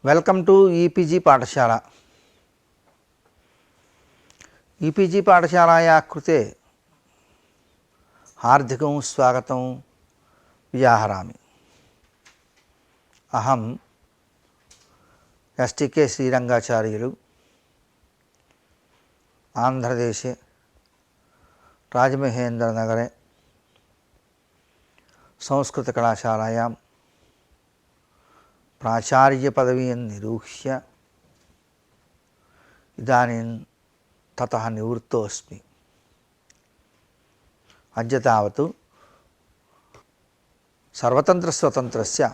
Welcome to EPG పాఠశాల। EPG पाठशालायाः कृते हार्दिकं स्वागतं व्याहरामि। अहं एसटीके श्रीरंगाचार्युलु आंध्रदेशे राजमहेन्द्रनगरे संस्कृतकलाशालायां प्राचार्यपदवीं निरूह्य इदानीं ततः निवृत्तोऽस्मि। अद्य तावत् सर्वतन्त्रस्वतन्त्रस्य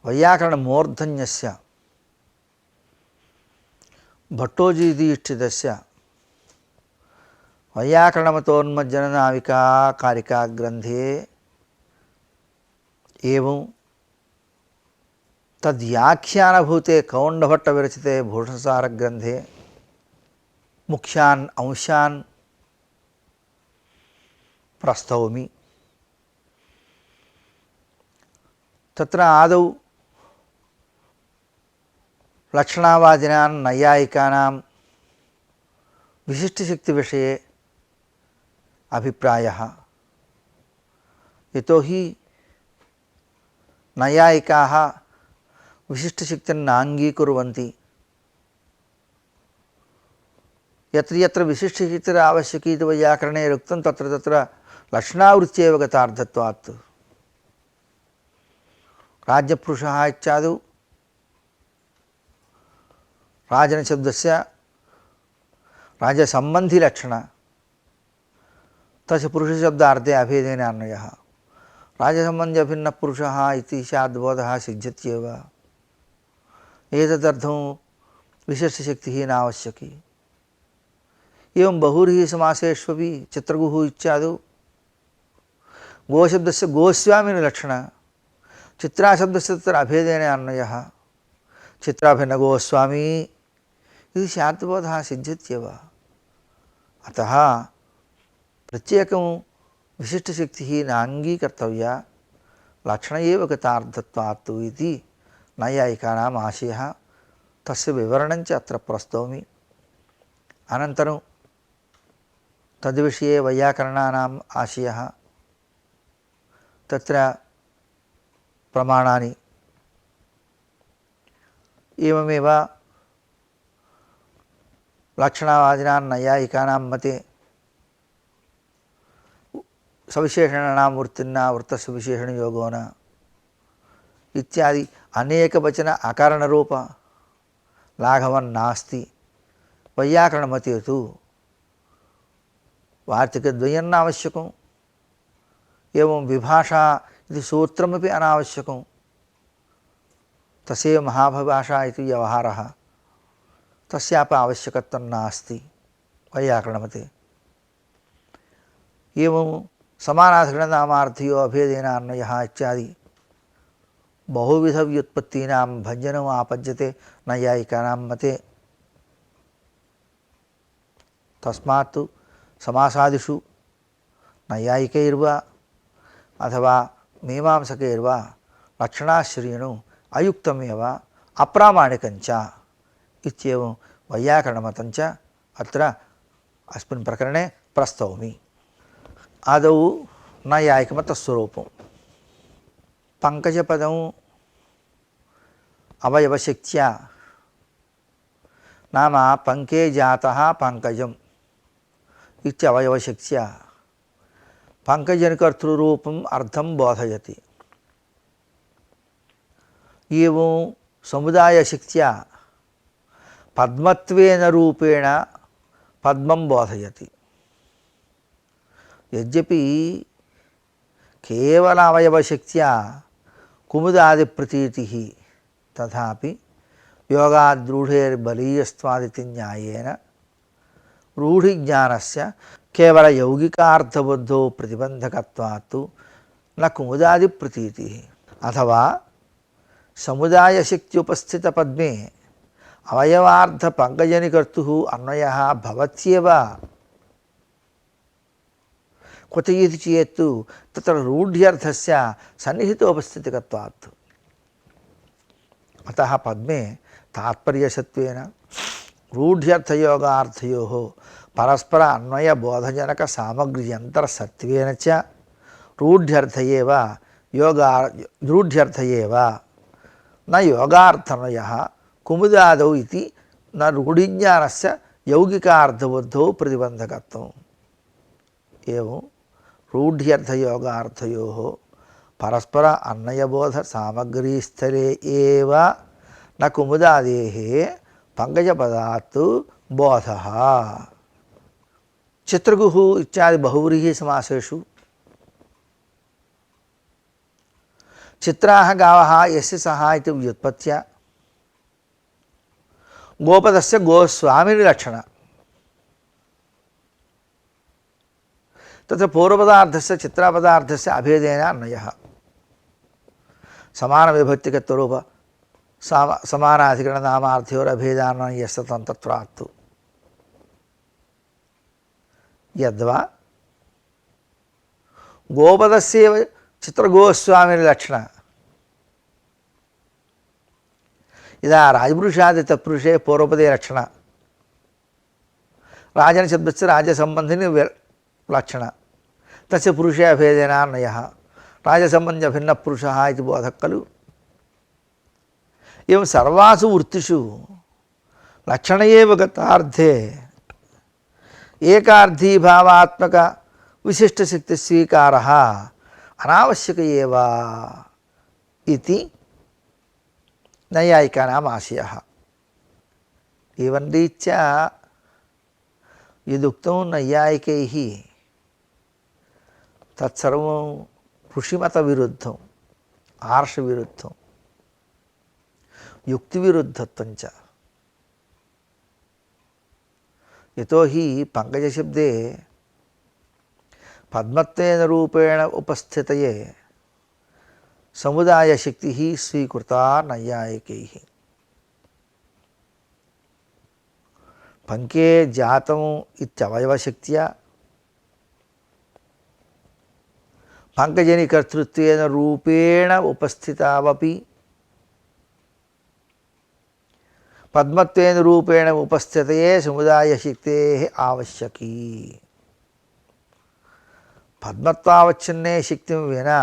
वैयाकरणमूर्धन्यस्य भट्टोजीदीक्षितस्य वैयाकरणमतोन्मज्जननाविका कारिका ग्रन्थे एवं तद्व्याख्यानभूते कौण्डभट्टविरचिते भूषणसारग्रन्थे मुख्यान् अंशान् प्रस्तौमि। तत्र आदौ लक्षणावादिनां नैयायिकानां विशिष्टशक्तिविषये अभिप्रायः। यतो हि नैयायिकाः विशिष्टशक्तिं नाङ्गीकुर्वन्ति। यत्र यत्र विशिष्टशक्तिरावश्यकी इति वैयाकरणे उक्तं तत्र तत्र लक्षणावृत्त्येव गतार्थत्वात् राज्यपुरुषः इत्यादौ राजनशब्दस्य राजसम्बन्धिलक्षण तस्य पुरुषशब्दार्थे अभेदेन अन्वयः। राजसम्बन्धी अभिन्नपुरुषः इति स्याद्बोधः सिद्ध्यत्येव। एतदर्थं विशिष्टशक्तिः नावश्यकी। एवं बहुव्रीहि समासेष्वपि चित्रगुः इत्यादौ गोशब्दस्य गोस्वामिनिलक्षण चित्राशब्दस्य तत्र अभेदेन अन्वयः। चित्राभिन्नगोस्वामी इति स्याद्बोधः सिद्ध्यत्येव। अतः प्रत्येकं विशिष्टशक्तिः नाङ्गीकर्तव्या, लक्षण एव गतार्थत्वात् इति नैयायिकानाम् आशयः। तस्य विवरणञ्च अत्र प्रस्तौमि। अनन्तरं तद्विषये वैयाकरणानाम् आशयः, तत्र प्रमाणानि। एवमेव लक्षणावादिनां नैयायिकानां मते सविशेषणानां वृत्तिर्न वृत्तस्य विशेषणयोगो न इत्यादि अनेकवचन अकारणरूप लाघवन्नास्ति। वैयाकरणमते तु वार्तिकद्वयं नावश्यकं, एवं विभाषा इति सूत्रमपि अनावश्यकं। तस्यैव महाभाषा इति व्यवहारः, तस्यापि आवश्यकत्वं नास्ति वैयाकरणमते। एवं समानाधिकरणनामार्थयो अभेदेन अन्वयः इत्यादि बहुविधव्युत्पत्तीनां भञ्जनम् आपद्यते नैयायिकानां मते। तस्मात् समासादिषु नैयायिकैर्वा अथवा मीमांसकैर्वा लक्षणाश्रयणं अयुक्तमेव अप्रामाणिकञ्च इत्येवं वैयाकरणमतञ्च अत्र अस्मिन् प्रकरणे प्रस्तौमि। आदौ नैयायिकमतस्वरूपं। पङ्कजपदम् अवयवशक्त्या नाम पंके जातः पंकजम् इत्यवयवशक्त्या पंकजनिकर्तृरूपम् अर्थं बोधयति। एवं समुदायशक्त्या पद्मत्वेन रूपेण पद्मं बोधयति। यद्यपि केवल अवयवशक्त्या कुमुदादिप्रतीतिः तथापि योगाद्रूढेर्बलीयस्त्वादिति न्यायेन रूढिज्ञानस्य केवल यौगिकार्थबुद्धौ प्रतिबन्धकत्वात् न कुमुदादिप्रतीतिः। अथवा समुदायशक्त्युपस्थितपद्मे अवयवार्थपङ्कजनिकर्तुः अन्वयः भवत्येव। कुतः चेत् तत्र रूढ्यर्थस्य सन्निहितोपस्थितिकत्वात्। अतः पद्मे तात्पर्यशत्वेन रूढ्यर्थयोगार्थयोः परस्पर अन्वयबोधजनक सामग्र्यन्तरसत्त्वेन च रूढ्यर्थ एव न योगार्थनयः कुमुदादौ इति न रूढिज्ञानस्य यौगिकार्थबुद्धौ प्रतिबन्धकत्वम्। एवं रूढ्यर्थयोगार्थयोः परस्पर अन्वयबोध सामग्रीस्थले एव न कुमुदादेः पंकजपदात् बोधः। चित्रगुः इत्यादि बहुव्रीहि समासेषु चित्राः गावः यस्य सः इति व्युत्पत्त्या गोपदस्य गोस्वामिनिलक्षण तत्र पूर्वपदार्थस्य चित्रापदार्थस्य अभेदेन अन्वयः समानविभक्तिकत्वरूप समानाधिकरणनामार्थयोरभेदान्वयस्य तन्तत्वात् यद्वा गोपदस्यैव चित्रगोस्वामिनिलक्षण इदा राजपुरुषादि तत्पुरुषे पूर्वपदे लक्षण राजनशब्दस्य राजसम्बन्धिनि लक्षण तस्य पुरुषे अभेदेनान्वयः राजसम्बन्ध्य भिन्नपुरुषः इति बोधः खलु। एवं सर्वासु वृत्तिषु लक्षण एव गतार्थे एकार्थीभावात्मक विशिष्टशक्तिस्वीकारः अनावश्यक एव इति नैयायिकानाम् आशयः। एवं रीत्या यदुक्तं नैयायिकैः तत्सर्वं ऋषिमतविरुद्धं आर्षविरुद्धं युक्तिविरुद्धत्वं च। यतो हि पंकजशब्दे पद्मत्वेन रूपेण उपस्थितये समुदायशक्तिः स्वीकृता नैयायिकैः। पंके जातम् इत्यवयवशक्त्या पंकजनिकर्तृत्वेन रूपेण उपस्थितावपि पद्मत्वेन रूपेण उपस्थितये समुदायशक्तेः आवश्यकी। पद्मत्वावच्छिन्ने शक्तिं विना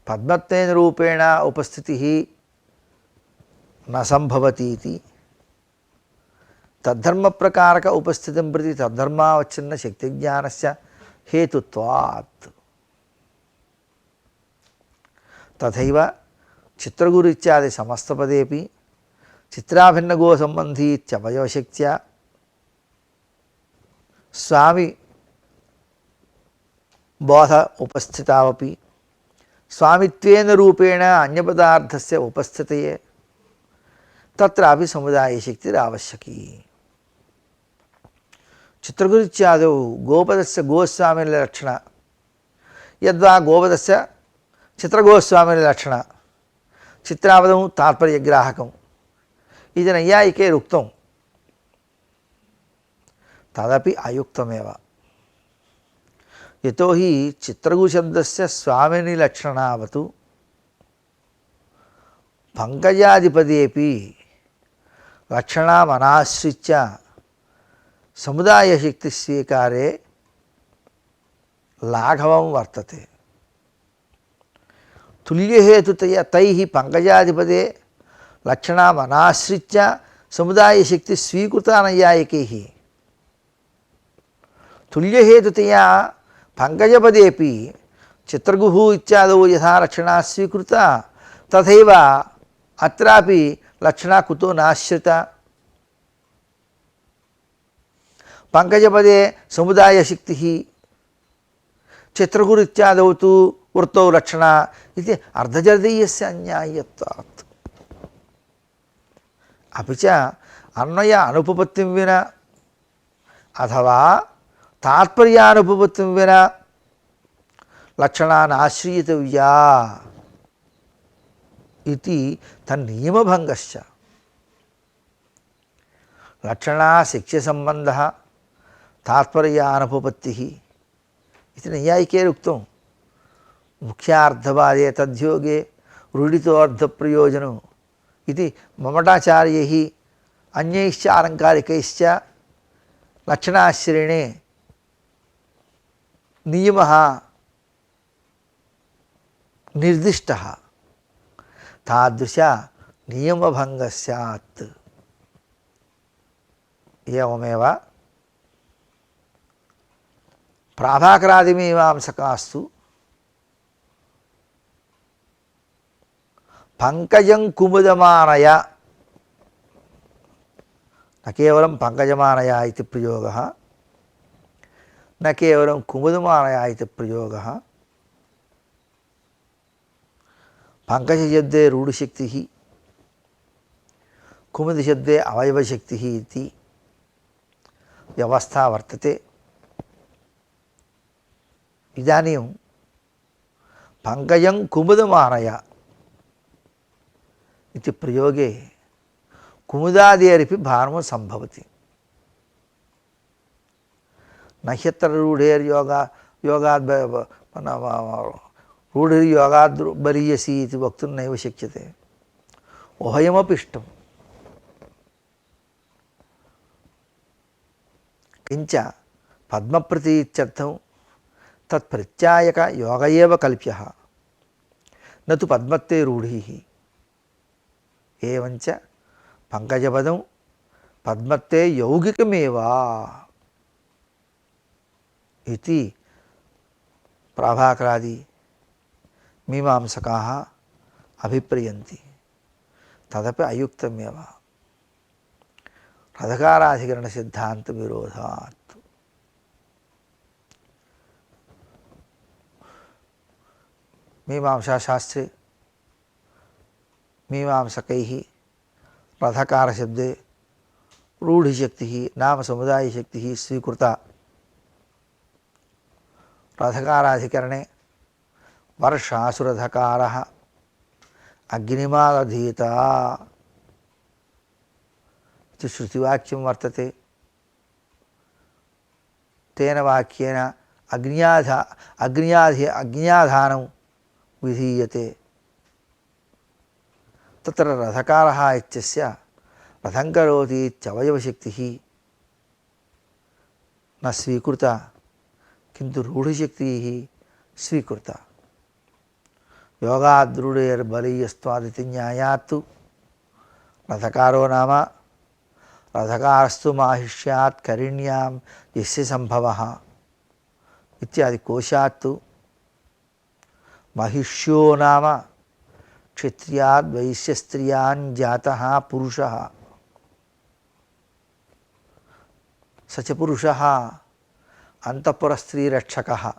पद्मत्वेन रूपेण उपस्थितिः न संभवति इति तद्धर्म प्रकारक उपस्थितिं प्रति तद्धर्मावच्छिन्न शक्तिज्ञानस्य हेतुत्वात्। तथैव चित्रगुरु इत्यादि समस्तपदेपि चित्राभिन्नगो संबंधी इत्यवयवशक्त्या स्वामी बोध उपस्थितावपि स्वामित्वेन रूपेण अन्यपदार्थस्य उपस्थितये तत्रापि समुदायशक्तिरावश्यकी। चित्रगुरु इत्यादौ गोपदस्य गोस्वामिनिलक्षण यद्वा गोपदस्य चित्रगोस्वामिनिलक्षण चित्रापदं तात्पर्यग्राहकम् इति नैयायिकैरुक्तं तदपि अयुक्तमेव। यतो हि चित्रगुशब्दस्य स्वामिनिलक्षणावतु पंकजादिपदेपि लक्षणामनाश्रित्य समुदायशक्तिस्वीकारे लाघवं वर्तते। तुल्यहेतुतया तैः पंकजादिपदे लक्षणामनाश्रित्य समुदायशक्तिस्वीकृता नैयायिकैः तुल्यहेतुतया पंकजपदेपि चित्रगुः इत्यादौ यथा लक्षणा स्वीकृता तथैव अत्रापि लक्षणा कुतो नाश्रिता। पंकजपदे समुदायशक्तिः चित्रगुरु इत्यादौ तु वृत्तौ लक्षणा इति अर्धजर्दीयस्य अन्याय्यत्वात्। अपि च अन्वय अनुपपत्तिं विना अथवा तात्पर्यानुपपत्तिं विना लक्षणानाश्रियतव्या इति तन्नियमभङ्गश्च। लक्षणा शिक्ष्यसम्बन्धः तात्पर्यानुपपत्तिः इति नैयायिकैरुक्तं। मुख्यार्थवादे तद्योगे रूढितो अर्थप्रयोजनम् इति ममटाचार्यैः अन्यैश्च आलङ्कारिकैश्च लक्षणाश्रयणे नियमः निर्दिष्टः। तादृश नियमभङ्गः स्यात्। एवमेव प्राभाकरादिमीमांसकास्तु पंकजं कुमुदमानय, न केवलं पंकजमानय इति प्रयोगः, न केवलं कुमुदमानय इति प्रयोगः। पंकजशब्दे रूढशक्तिः, कुमुदशब्दे अवयवशक्तिः इति व्यवस्था वर्तते। इदानीं पंकजं कुमुदमानय इति प्रयोगे कुमुदादेरपि भारमो सम्भवति। न ह्यत्र योगाद् रूढिर्योगाद् बलीयसी इति वक्तुं नैव शक्यते। उभयमपि इष्टम्। किञ्च पद्मप्रतीत्यर्थं तत्प्रत्यायक योग एव कल्प्यः, न तु पद्मत्ते रूढिः। एवञ्च पंकजपदं पद्मत्ते यौगिकमेव इति प्राभाकरादि मीमांसकाः अभिप्रयन्ति। तदपि अयुक्तमेव, रथकाराधिकरणसिद्धान्तविरोधात्। मीमांसाशास्त्रे मीमांसकैः रथकारशब्दे रूढिशक्तिः नाम समुदायशक्तिः स्वीकृता। रथकाराधिकरणे वर्षासुरथकारः अग्निमादधीता इति श्रुतिवाक्यं वर्तते। तेन वाक्येन अग्न्याधानं विधीयते। तत्र रथकारः इत्यस्य रथं करोति इत्यवयवशक्तिः न स्वीकृता, किन्तु रूढिशक्तिः स्वीकृता। योगाद्रूढेर्बलीयस्त्वादिति न्यायात् रथकारो नाम रथकारस्तु माहिष्यात् करिण्यां यस्य सम्भवः इत्यादि कोशात् महिष्यो नाम क्षत्रियाद् वैश्यस्त्रियान् जातः पुरुषः। स च पुरुषः अन्तःपुरस्त्रीरक्षकः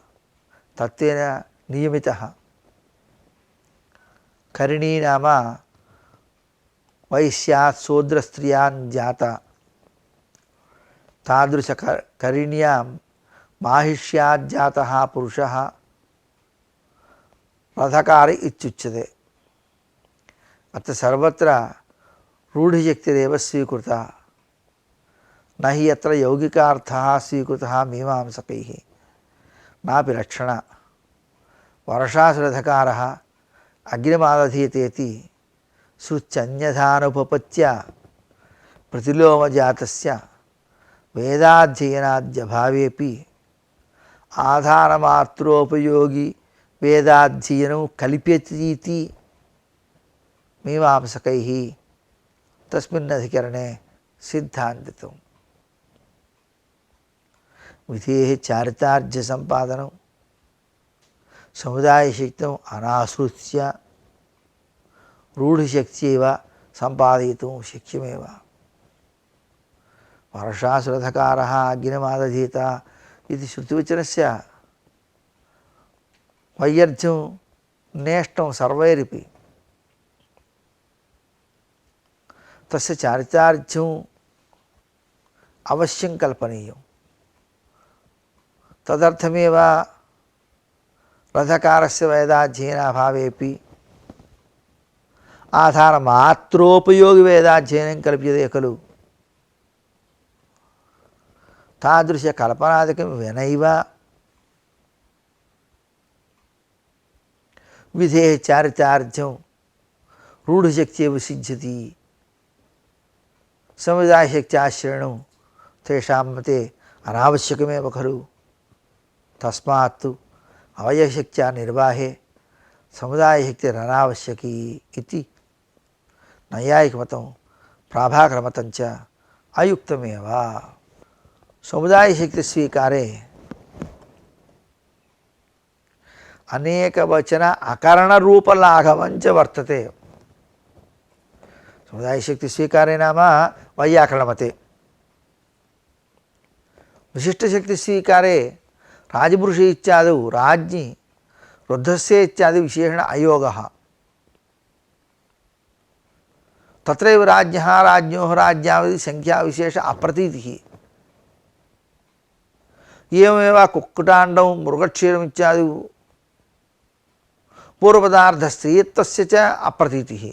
तत्तेन नियमितः। करिणी नाम वैश्यात् शूद्रस्त्रियान् जाता। तादृश करिण्यां माहिष्यात् जातः पुरुषः रथकारी इत्युच्यते। अत्र सर्वत्र रूढिशक्तिरेव स्वीकृता, न हि यत्र यौगिकार्थः स्वीकृतः मीमांसकैः। नापि लक्षण वर्षासुरथकारः अग्निमादधीतेति श्रुत्यन्यथानुपपत्य प्रतिलोमजातस्य वेदाध्ययनाद्यभावेपि आधारमात्रोपयोगी वेदाध्ययनं कल्प्यतीति मीमांसकैः तस्मिन् अधिकरणे सिद्धान्तितम्। विधेः चारितार्थ संपादनं समुदायशक्तिम् अनाश्रित्य रूढिशक्त्यैव सम्पादयितुं शक्यमेव। वर्षासुरथकारः अग्निमादधीता इति श्रुतिवचनस्य वैयर्थ्यं नेष्टं सर्वैरपि। तस्य चारितार्थ्यम् अवश्यं कल्पनीयम्। तदर्थमेव रथकारस्य वेदाध्ययनाभावेपि आधारमात्रोपयोगिवेदाध्ययनं कल्प्यते खलु। तादृशकल्पनादिकं विनैव विधेः चारितार्थ्यं रूढशक्त्येव सिद्ध्यति समुदायशक्त्याश्रयणं तेषां मते अनावश्यकमेव खलु तस्मात् अवयशक्त्या निर्वाहे समुदायशक्तिरनावश्यकी इति नैयायिकमतं प्राभाकरमतं च अयुक्तमेव। समुदायशक्तिस्वीकारे अनेकवचन अकरणरूपलाघवञ्च वर्तते। समुदायशक्तिस्वीकारे नाम वैयाकरणमते, विशिष्टशक्तिस्वीकारे राजपुरुषे इत्यादौ राज्ञि वृद्धस्य इत्यादि विशेषण अयोगः। तत्रैव राज्ञः राज्ञोः राज्यावधि संख्या विशेष अप्रतीतिः। एवमेव कुक्कुटाण्डं मृगक्षीरम् इत्यादि पूर्वपदार्थस्त्रीत्वस्य च अप्रतीतिः।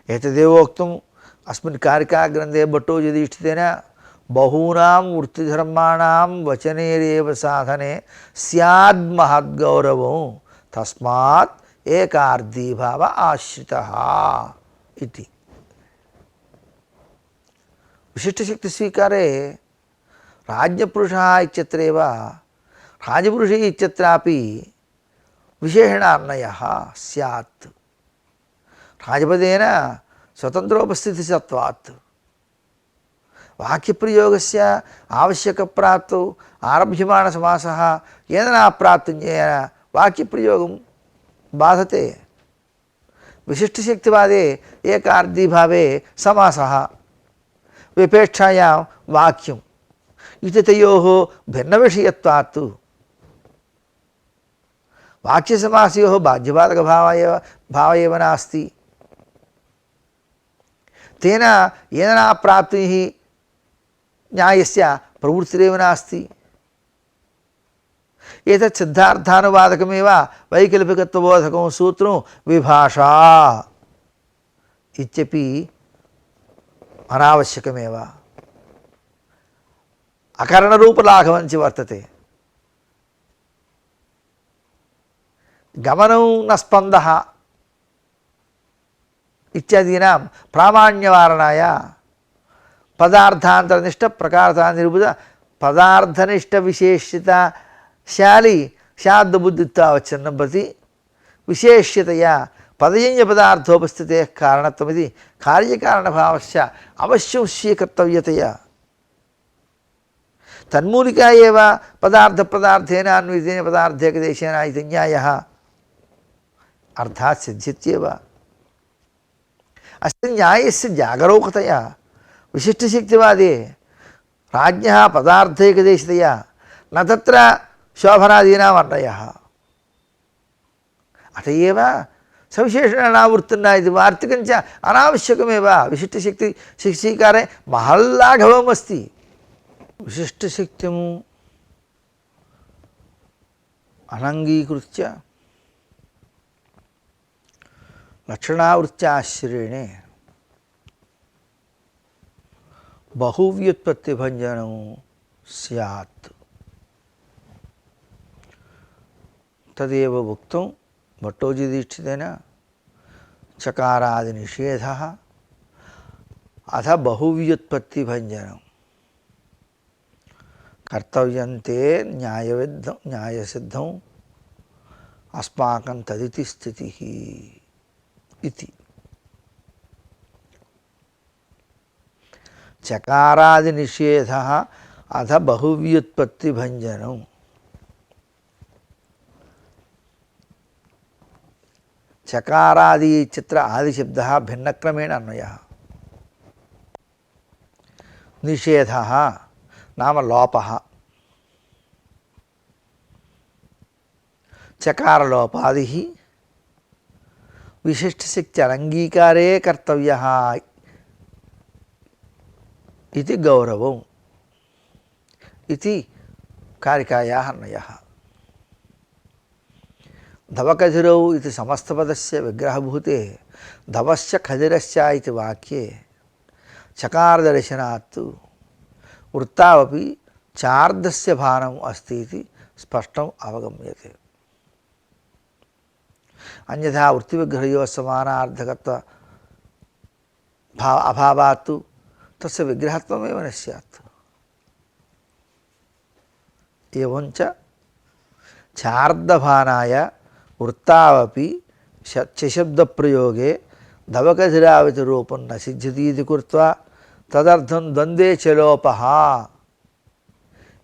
एतदेवोक्तम् अस्मिन् कारिकाग्रन्थे भट्टोजीदीक्षितेन बहूनां वृत्तिधर्माणां वचनेरेव साधने स्याद्महद्गौरवो तस्मात् एकार्धीभाव आश्रितः इति। विशिष्टशक्तिस्वीकारे राज्ञपुरुषः इत्यत्रैव राजपुरुषे इत्यत्रापि विशेषणान्वयः स्यात्। राजपदेन स्वतन्त्रोपस्थितिसत्वात् वाक्यप्रयोगस्य आवश्यकप्राप्तौ आरभ्यमाणसमासः येन नाप्राप्तञ्जयेन वाक्यप्रयोगं बाधते। विशिष्टशक्तिवादे एकार्धीभावे समासः विपेक्षायां वाक्यम् इति तयोः भिन्नविषयत्वात् वाक्यसमासयोः भाव एव नास्ति। तेन येन नाप्राप्तिः न्यायस्य प्रवृत्तिरेव नास्ति। एतत् सिद्धार्थानुवादकमेव वैकल्पिकत्वबोधकं सूत्रं विभाषा इत्यपि अनावश्यकमेव। अकरणरूपलाघवञ्च वर्तते। गमनं न स्पन्दः इत्यादीनां प्रामाण्यवारणाय पदार्थान्तरनिष्ठ प्रकारतानिरूपित पदार्थनिष्ठ विशेषिता शाली शाब्दबुद्धित्वावच्छिन्नं प्रति विशेष्यतया पदजन्य पदार्थोपस्थितेः कारणत्वमिति कार्यकारणभावस्य अवश्यं स्वीकर्तव्यतया तन्मूलिका एव पदार्थेन अन्वितेन पदार्थेकदेशेन इति न्यायः अर्थात् सिद्ध्यत्येव। अस्य न्यायस्य जागरूकतया विशिष्टशक्तिवादे राज्ञः पदार्थैकदेशतया न तत्र शोभनादीनाम् अन्वयः। अत एव सविशेषणावृत्तिर्न इति वार्तिकञ्च अनावश्यकमेव। विशिष्टशक्तिस्वीकारे महल्लाघवम् अस्ति। विशिष्टशक्तिं अनङ्गीकृत्य लक्षणावृत्त्याश्रयणे बहुव्युत्पत्तिभञ्जनं स्यात्। तदेव उक्तं भट्टोजीदीक्षितेन चकारादिनिषेधः अथ बहुव्युत्पत्तिभञ्जनं कर्तव्यन्ते न्यायसिद्धं अस्माकं तदिति स्थितिः इति। चकारादिनिषेधः अथ बहुव्युत्पत्तिभञ्जनं। चकारादि चित्र आदिशब्दः भिन्नक्रमेण अन्वयः। निषेधः नाम लोपः। चकारलोपादिः विशिष्टशक्त्यनङ्गीकारे कर्तव्यः इति गौरवम् इति कारिकायाः अन्वयः। धवकधिरौ इति समस्तपदस्य विग्रहभूते धवश्च खधिरश्च इति वाक्ये चकारदर्शनात् वृत्तावपि चार्धस्य भानम् अस्ति इति स्पष्टम् अवगम्यते। अन्यथा वृत्तिविग्रहयोः समानार्थकत्व अभावात् तस्य विग्रहत्वमेव न स्यात्। एवञ्च चार्दभानाय वृत्तावपि चशब्दप्रयोगे धवकधिरावितरूपं न सिद्ध्यतीति कृत्वा तदर्थं द्वन्द्वे च लोपः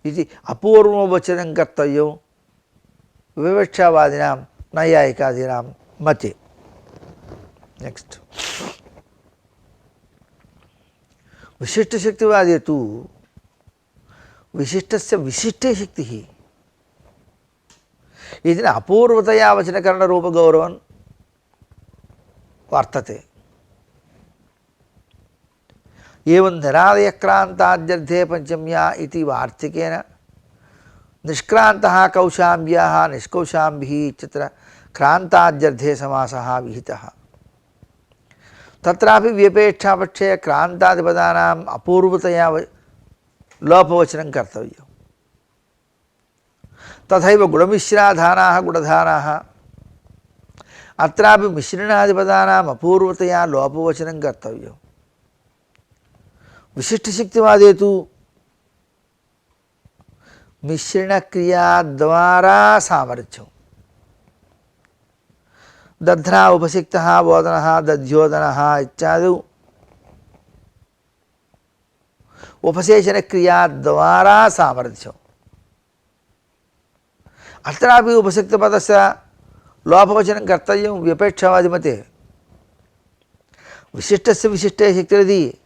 इति अपूर्ववचनं कर्तव्यं विवक्षावादिनां नैयायिकादीनां मते। नेक्स्ट, विशिष्टशक्तिवादे तु विशिष्टस्य विशिष्टे शक्तिः इति अपूर्वतया वचनकरणरूपगौरवं वर्तते। एवं निरालयक्रान्ताद्यर्थे पंचम्या इति वार्तिकेन निष्क्रान्तः कौशाम्ब्याः निष्कौशाम्भिः इत्यत्र क्रान्ताद्यर्थे समासः विहितः। तत्रापि व्यपेक्षापक्षे क्रान्तादिपदानाम् अपूर्वतया लोपवचनं कर्तव्यम्। तथैव गुणमिश्राधानाः गुणधानाः अत्रापि मिश्रणादिपदानाम् अपूर्वतया लोपवचनं कर्तव्यम्। विशिष्टशक्तिवादे तु मिश्रणक्रियाद्वारा सामर्थ्यं दध्ना उपसिक्तः बोधनः दध्योदनः इत्यादि उपसेचनक्रियाद्वारा सामर्थ्यम्। अत्रापि उपसिक्तपदस्य लोपवचनं कर्तव्यं व्यपेक्षावादिमते। विशिष्टस्य विशिष्टे शक्तिरिति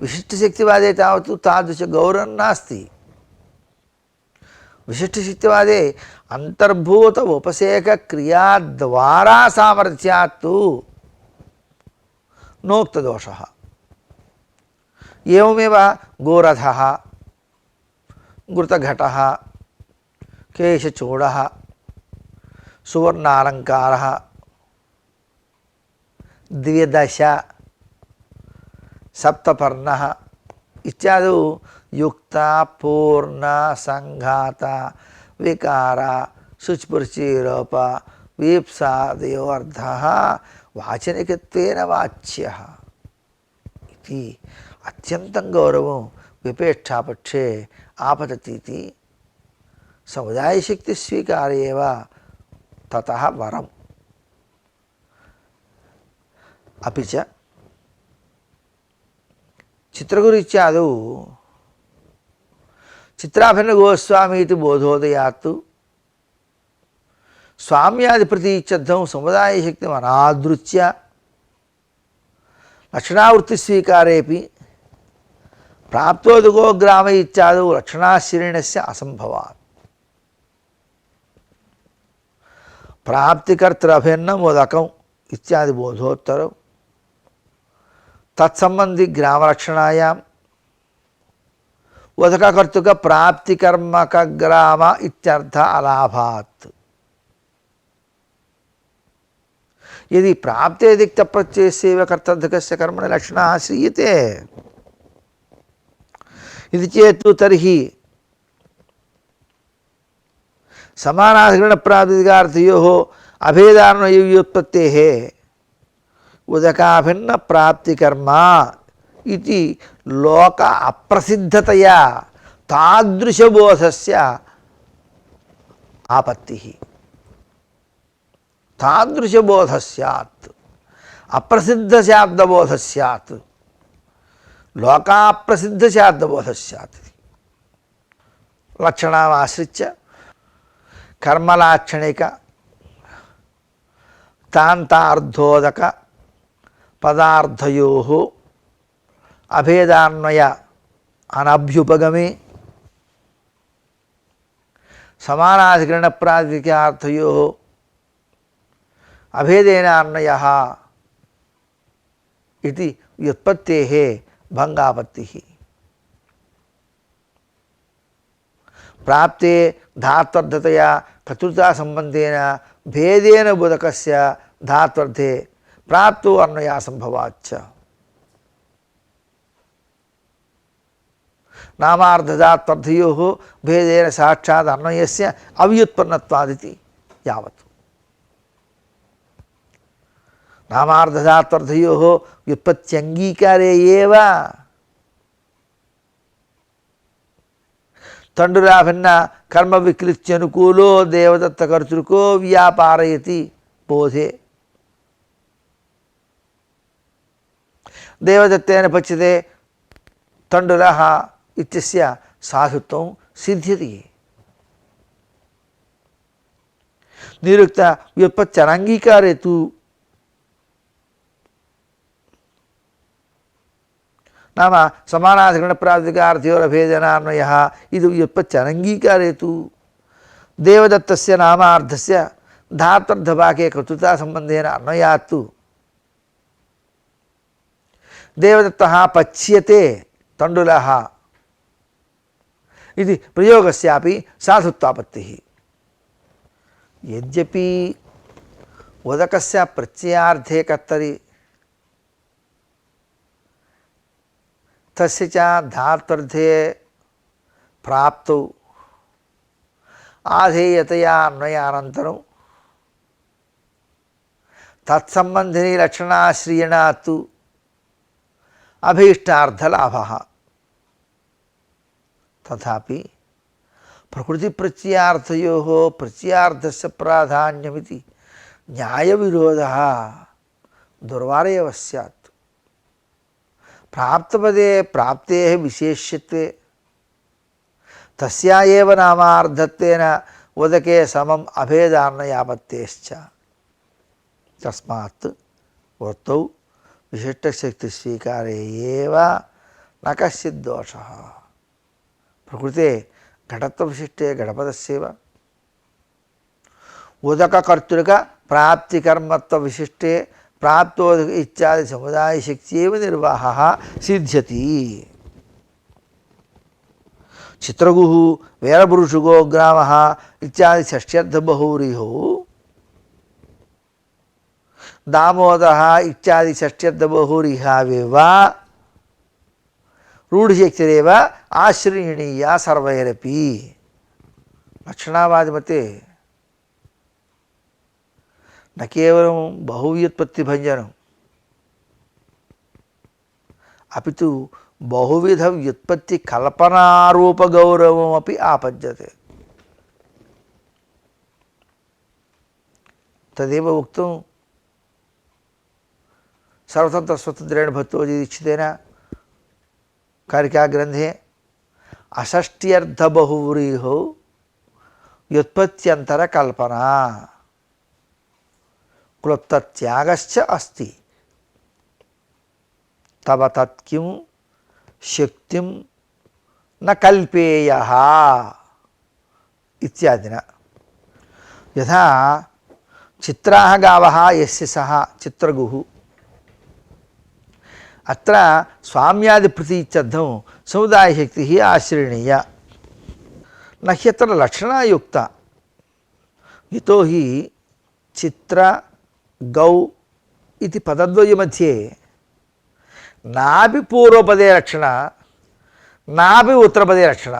विशिष्टशक्तिवादे तावत् तादृशगौरवं नास्ति। विशिष्टशक्तिवादे अंतर्भूत उपसेकक्रियाद्वारा सामर्थ्यात् तु नोक्तदोषः। एवमेव गोरथः घृतघटः केशचूडः सुवर्णालङ्कारः द्व्यदश सप्तपर्णः इत्यादि युक्ता पूर्ण संघात विकार शुचिपुरुषीरोप वीप्सादयो अर्थः वाचनिकत्वेन वाच्यः इति अत्यन्तं गौरवं विपेक्षापक्षे आपततीति समुदायशक्तिस्वीकारे एव ततः वरम्। अपि च चित्रगुरु इत्यादौ चित्राभिन्नगोस्वामी इति बोधोदयात् स्वाम्यादिप्रतीच्यर्थं समुदायशक्तिम् अनादृत्य लक्षणावृत्तिस्वीकारेपि प्राप्तोदको ग्राम इत्यादौ लक्षणाश्रयणस्य असम्भवात् प्राप्तिकर्तृभिन्नम् उदकम् इत्यादि बोधोत्तरौ तत्संबंधी ग्रामलक्षणायां उदककर्तृक प्राप्तिकर्मक ग्राम इत्यर्थ अलाभात्। यदि प्राप्ते दिक्त प्रत्ययस्यैव कर्तृकस्य कर्मणि लक्षणः श्रीयते इति चेत् तर्हि समानाधिकरणप्रातिपदिकार्थयोः अभेदान्वयव्युत्पत्तेः उदकाभिन्न प्राप्तिकर्म इति लोक अप्रसिद्धतया तादृशबोधस्य आपत्तिः। तादृशबोधः स्यात् अप्रसिद्धशाब्दबोधः स्यात् लोकाप्रसिद्धशाब्दबोधः स्यात्। लक्षणामाश्रित्य कर्मलाक्षणिक तान्तार्धोदक पदार्थयोः अभेदान्वय अनभ्युपगमे समानाधिकरणप्रातिपदिकार्थयोः अभेदेन अन्वयः इति व्युत्पत्तेः भंगापत्तिः। प्राप्ते धात्वर्थतया कर्तृता संबंधेन भेदेन बोधकस्य धात्वर्थे प्राप्तो अन्वयः संभवाच्च। नामार्धधात्वर्थयोः भेदेन साक्षात् अन्वयस्य अव्युत्पन्नत्वादिति यावत्। నామార్థధాత్వర్థయోః వ్యుత్పత్త్యంగీకారే ఏవ తండురాభిన్న కర్మ వికృత్యనుకూలో దేవదత్త కర్తృకో వ్యాపారయతి బోధే. దేవదత్తేన పచ్యతే తండురః ఇత్యస్య సాధుత్వం సిద్ధ్యతి. నిరుక్త వ్యుత్పత్త్యనంగీకారే తు నామ సమానాధికరణప్రాప్తికార్థయోరభేదనాన్వయः ఇది వ్యుత్పత్త్యనంగీకారే తు దేవదత్తస్య నామార్థస్య ధాత్వర్థవాక్ये కర్తృతా సంబంధేన అన్వయాత్తు దేవదత్తः పచ్యతే తండులः ఇది ప్రయోగస్యాపి సాధుత్వాపత్తిः. యద్యపి ఉదకస్య ప్రత్యయార్థే కర్తరి తస్య చ ధాత్వర్థే ప్రాప్తౌ ఆధేయతయా అన్వయానంతరం తత్సంబంధిని లక్షణాశ్రయణాత్తు అభీష్టార్థలాభః. తథాపి ప్రకృతి ప్రత్యయార్థయోః ప్రత్యయార్థస్య ప్రాధాన్యమితి న్యాయవిరోధः దుర్వారేవ స్యాత్. ప్రాప్తపదే ప్రాప్తేః విశేష్యత్వే తస్యా ఏవ నామార్థత్వేన ఉదకే సమం అభేదాన్వయాపత్తేశ్చ. తస్మాత్ వృత్తౌ విశిష్టశక్తిస్వీకారే ఏవ న కశ్చిద్ దోషः. ప్రకృతే ఘటత్వవిశిష్టే ఘటపదస్యైవ ఉదకకర్తృక ప్రాప్తికర్మత్వ విశిష్టే ప్రాప్తోదక ఇత్యాది సముదాయ శక్త్యైవ నిర్వాహः సిద్ధ్యతి. చిత్రగుః వీరపురుషుగో గ్రామः ఇత్యాది షష్ట్యర్థబహూరిహో దామోదరः ఇత్యాది షష్ట్యర్థబహూరిహావేవ రూఢశక్తిరేవ ఆశ్రయణీయా సర్వైరపి. లక్షణావాదిమతే న కేవలం బహువ్యుత్పత్తిభంజనం అపితు బహువిధ వ్యుత్పత్తి కల్పనారూపగౌరవమపి ఆపద్యతే. తదేవ ఉక్తం సర్వతంత్రస్వతంత్రేణ భట్టోజీదీక్షితేన కారికాగ్రంథే అషష్ట్యర్థబహువ్రీహౌ వ్యుత్పత్త్యంతరకల్పనా క్లుప్తత్యాగశ్చ అస్తి తవ తత్కిం శక్తిం న కల్పేయః ఇత్యాదిన. యథా చిత్రాः గావः యస్య సహ చిత్రగుః అత్ర స్వామ్యాది ప్రతీత్యర్థం సముదాయశక్తి ఆశ్రయణీయ నహ్యత్ర లక్షణాయుక్త. యతో హి చిత్ర గౌ ఇది పదద్వయ మధ్యే నాపి పూర్వపదే లక్షణ నాపి ఉత్తరపదే లక్షణ.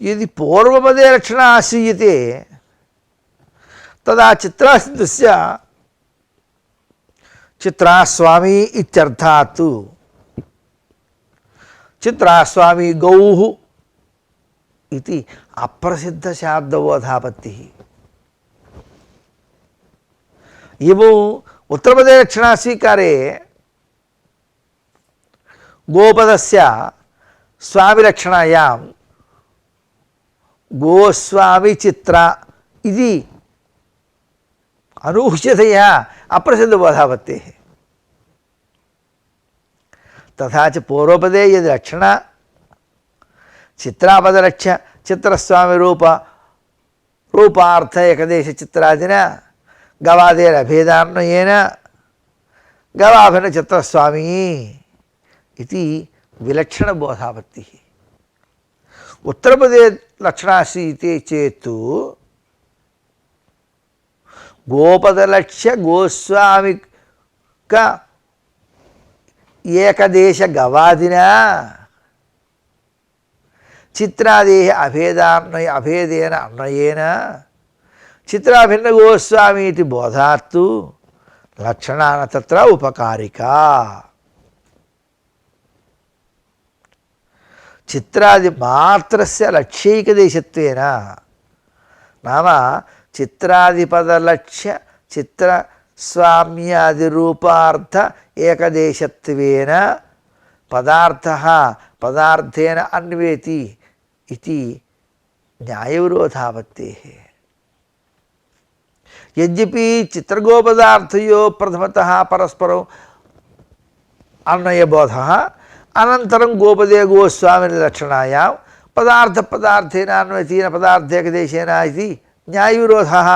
यदि पूर्वपदे लक्षण आश्रीयते तदा चित्रासिद्धस्य चित्रास्वामी इत्यर्थात् चित्रास्वामी गौः इति अप्रसिद्धशाब्दबोधापत्तिः. इवौ उत्तरपदे लक्षणा स्वीकारे गोपदस्य स्वामिलक्षणायां गोस्वामी चित्र इति अनूह्यतया अप्रसिद्धबोधापत्तिः. तथा च पूर्वपदे यद् लक्षण चित्रापदलक्ष्य चित्रस्वामी रूप रूपार्थ एकदेश चित्रादिना गवादेरभेदान्वयेन गवाभिन्न चित्रस्वामी इति विलक्षणबोधापत्तिः. उत्तरपदे लक्षणाश्रीयते चेत् गोपदलक्ष्य गोस्वामिक एकदेश गवादिना चित्रादेः अभेदेन अन्वयेन चित्राभिन्नगोस्वामी इति बोधात्तु लक्षणान तत्र उपकारिका। चित्रादि मात्रस्य लक्ष्यैकदेशत्वेन नाम चित्रादिपदलक्ष्य चित्रस्वाम्यादिरूपार्थ एकदेशत्वेन पदार्थः पदार्थेन अन्वेति इति न्यायविरोधापत्तेः। यद्यपि चित्रगोपदार्थयो प्रथमतः परस्परं अन्वयबोधः अनन्तरं गोपदे गोस्वामी लक्षणायां पदार्थेन अन्वयतेन पदार्थेकदेशेन इति न्यायविरोधः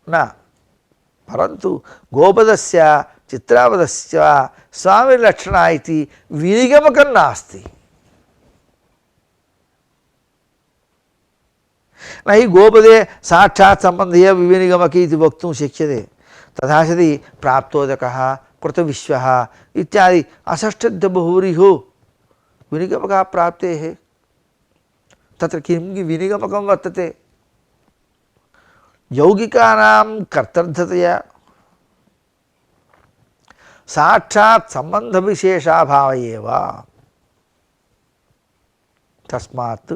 न, परन्तु गोपदस्य चित्रापदस्य स्वामिलक्षणा इति विनिगमकं नास्ति। न हि गोपदे साक्षात् सम्बन्धः विनिगमकी इति वक्तुं शक्यते। तथा सति प्राप्तोदकः कृतविश्वः इत्यादि अषष्ठ्यर्थबहुव्रीहो विनिगमकः प्राप्तेः। तत्र किं विनिगमकं वर्तते? यौगिकानां कर्तर्थतया साक्षात् सम्बन्धविशेषाभाव एव। तस्मात्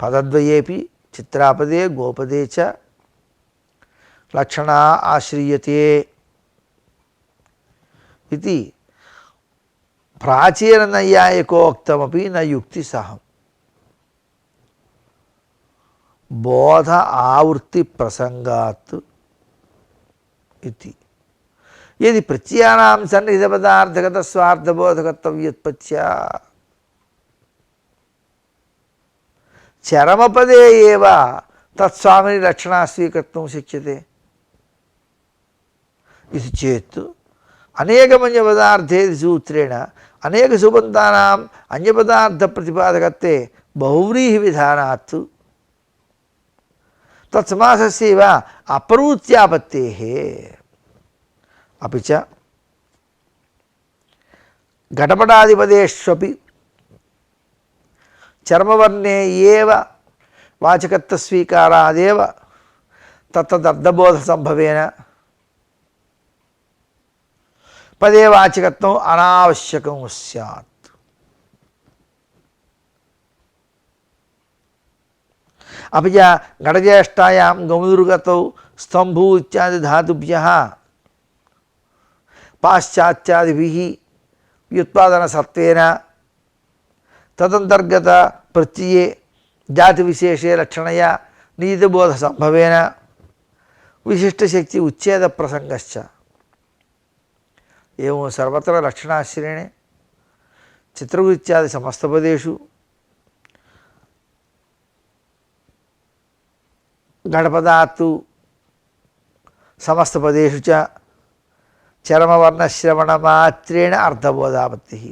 पदद्वयेपि चित्रापदे गोपदे च लक्षणा आश्रीयते इति प्राचीननैयायिकोक्तमपि न युक्तिसहम्। बोध आवृत्ति प्रसंगात् इति यदि प्रत्ययानां सन्निहितपदार्थगत स्वार्थबोधकत्वव्युत्पत्त्या चरमपदे एव तत्स्वामिनि लक्षणा स्वीकर्तुं शक्यते इति चेत् अनेकमन्यपदार्थे सूत्रेण अनेकसुबन्धानाम् अन्यपदार्थप्रतिपादकत्वे बहुव्रीहिविधानात् तत्समासस्यैव अपरूत्यापत्तेः। अपि च घटपटादिपदेष्वपि चर्मवर्णे एव वाचकत्वस्वीकारादेव तत्तदर्थबोधसम्भवेन पदे वाचकत्वम् अनावश्यकं स्यात्। अपि च घटज्येष्ठायां गौदुर्गतौ स्तम्भू इत्यादि धातुभ्यः पाश्चात्यादिभिः व्युत्पादनसत्त्वेन तदन्तर्गत प्रत्यये जातिविशेषे लक्षणया नीतिबोधसम्भवेन विशिष्टशक्ति उच्छेदप्रसङ्गश्च। एवं सर्वत्र लक्षणाश्रयणे चित्रगुप्त इत्यादि समस्तपदेषु घटपदात्तु समस्तपदेषु च चरमवर्णश्रवणमात्रेण अर्थबोधापत्तिः।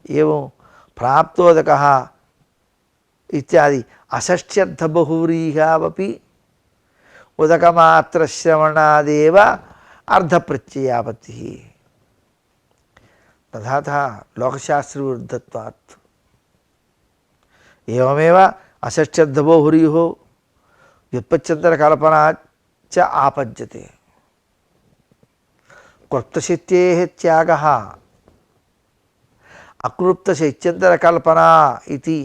एवं प्राप्तोदकः इत्यादि अषष्ट्यर्थबहुव्रीहावपि उदकमात्रश्रवणादेव अर्धप्रत्ययापत्तिः। तथा लोकशास्त्रविरुद्धत्वात् एवमेव अषष्ट्यर्थबहुव्रीः व्युत्पत्त्यन्तरकल्पना च आपद्यते। क्लुप्तशक्तेः त्यागः अक्लुप्तशक्त्यन्तरकल्पना इति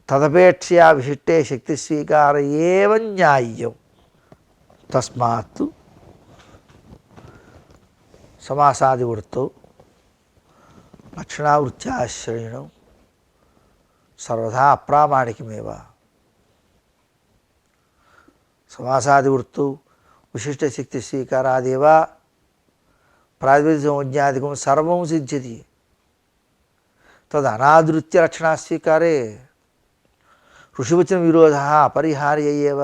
तदपेक्षया विशिष्टे शक्तिस्वीकार एव न्याय्यम्। तस्मात् समासादिवृत्तौ लक्षणावृत्त्याश्रयणं सर्वथा अप्रामाणिकमेव। समासादिवृत्तौ विशिष्टशक्तिस्वीकारादेव प्रातिपदिकसंज्ञादिकं सर्वं सिद्ध्यति। तदनादृत्य लक्षणास्वीकारे ऋषिवचनविरोधः अपरिहार्य एव।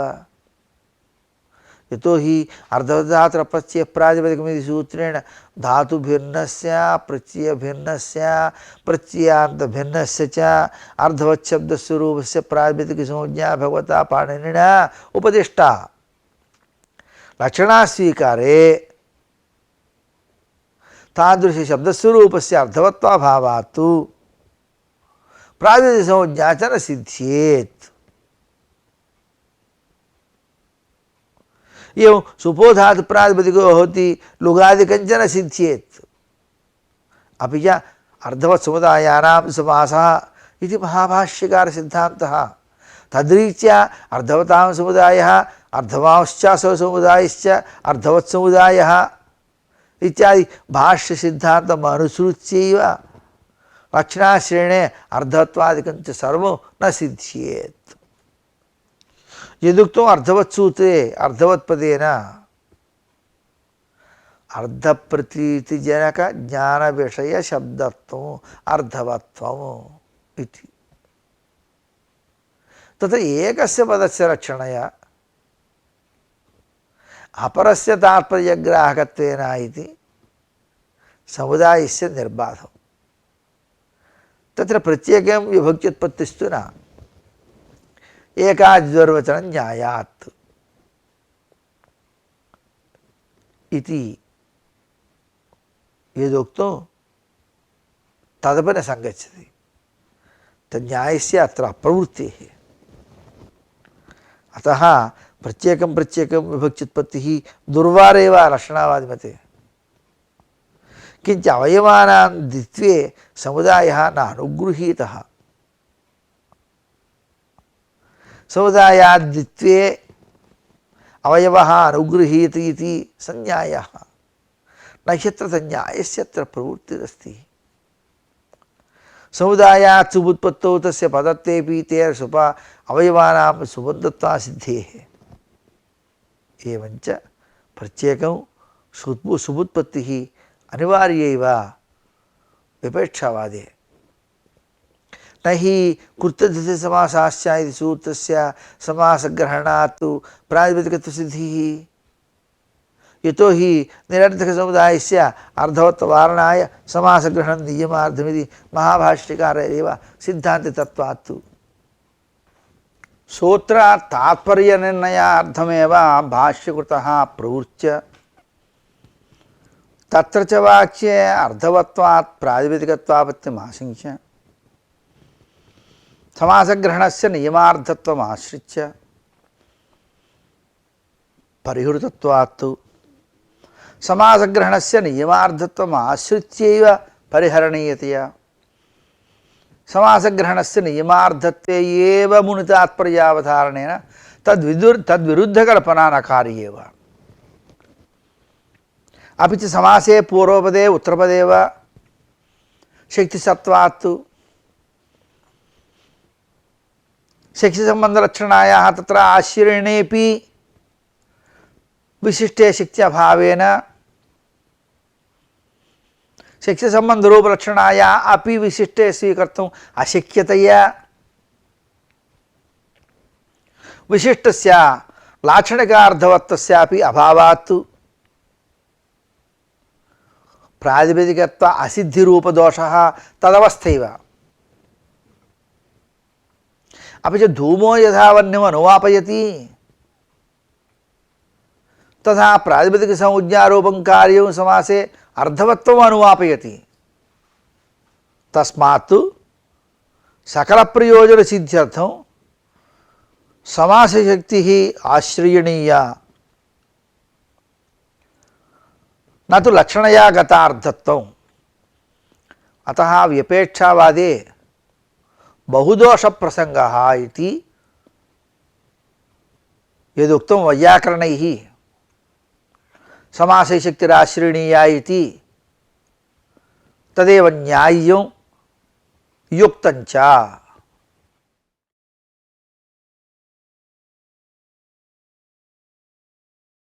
यतो हि अर्धधातुप्रत्यय प्रातिपदिकमिति सूत्रेण धातुभिन्नस्य प्रत्ययभिन्नस्य प्रत्ययान्तभिन्नस्य च अर्धवच्छब्दस्वरूपस्य प्रातिपदिकसंज्ञा भगवता पाणिनिना उपदिष्टा। लक्षणास्वीकारे तादृशशब्दस्वरूपस्य अर्थवत्वाभावात् प्रातिपदिकसंज्ञा च न सिद्ध्येत्। एवं सुपोधात् प्रातिपदिको भवति लुगादिकञ्चन सिद्ध्येत् अपि च अर्धवत् समुदायानां समासः इति महाभाष्यकारसिद्धान्तः। तद्रीत्या अर्धवतां समुदायः अर्धवांश्च समुदायश्च अर्धवत् समुदायः इत्यादि भाष्यसिद्धान्तम् अनुसृत्यैव लक्षणाश्रयणे अर्धत्वादिकं च सर्वं न सिद्ध्येत्। यदुक्तम् अर्धवत्सूत्रे अर्धवत्पदेन अर्धप्रतीतिजनक ज्ञानविषयशब्दत्वम् अर्धवत्वम् इति। तत्र एकस्य पदस्य रक्षणया अपरस्य तात्पर्यग्राहकत्वेन इति समुदायस्य निर्बाधम्। तत्र प्रत्येकं विभक्त्युत्पत्तिस्तु न, एकाद्वचनं न्यायात् इति यदुक्तं तदपि न सङ्गच्छति। तन्न्यायस्य अत्र अप्रवृत्तिः। अतः प्रत्येकं विभक्त्युत्पत्तिः दुर्वारेव लक्षणावादिमते। किञ्च अवयवानां द्वित्वे समुदायः न अनुगृहीतः। समुदायाद्वित्वे अवयवः अनुगृहीत इति संज्ञायः न ह्यत्र तन्न्यायस्य अत्र प्रवृत्तिरस्ति। समुदायात् सुबुत्पत्तौ तस्य पदत्वेऽपि तेन सुप अवयवानां सुबन्धत्वासिद्धेः। एवञ्च प्रत्येकं सुबुत्पत्तिः अनिवार्यैव विपेक्षावादे। न हि कृत्यतिथिसमासाश्च इति सूत्रस्य समासग्रहणात् तु प्रातिपदिकत्वसिद्धिः। यतो हि निरर्थकसमुदायस्य अर्धवत्वारणाय समासग्रहणं नियमार्थमिति महाभाष्यकारैरेव सिद्धान्ततत्त्वात्। सूत्रात् तात्पर्यनिर्णयार्थमेव भाष्यकृतः प्रवृत्य तत्र च वाक्ये अर्धवत्वात् प्रातिपदिकत्वापत्तिमाशिङ्क्य समासग्रहणस्य नियमार्थत्वमाश्रित्य परिहृतत्वात् समासग्रहणस्य नियमार्थत्वमाश्रित्यैव परिहरणीयतया समासग्रहणस्य नियमार्थत्वे एव मुनितात्पर्यावधारणेन तद्विरुद्धकल्पना न कार्येव। अपि च समासे पूर्वपदे उत्तरपदे वा शक्तिसत्त्वात् शक्तिसम्बन्धलक्षणायाः तत्र आश्रयणेऽपि विशिष्टे शक्त्यभावेन शक्तिसम्बन्धरूपलक्षणाया अपि विशिष्टे स्वीकर्तुम् अशक्यतया विशिष्टस्य लाक्षणिकार्धवत्वस्यापि अभावात् प्रातिपदिकत्व असिद्धिरूपदोषः तदवस्थैव। अपि च धूमो यथा वह्निम् अनुवापयति तथा प्रातिपदिकसंज्ञारूपं कार्यं समासे अर्धवत्वम् अनुवापयति। तस्मात् सकलप्रयोजनसिद्ध्यर्थं समासशक्तिः आश्रयणीया न तु लक्षणया गतार्थत्वम्। अतः व्यपेक्षावादे बहुदोषप्रसङ्गः इति यदुक्तं वैयाकरणैः समासशक्तिराश्रयणीया इति तदेव न्याय्यं युक्तञ्च।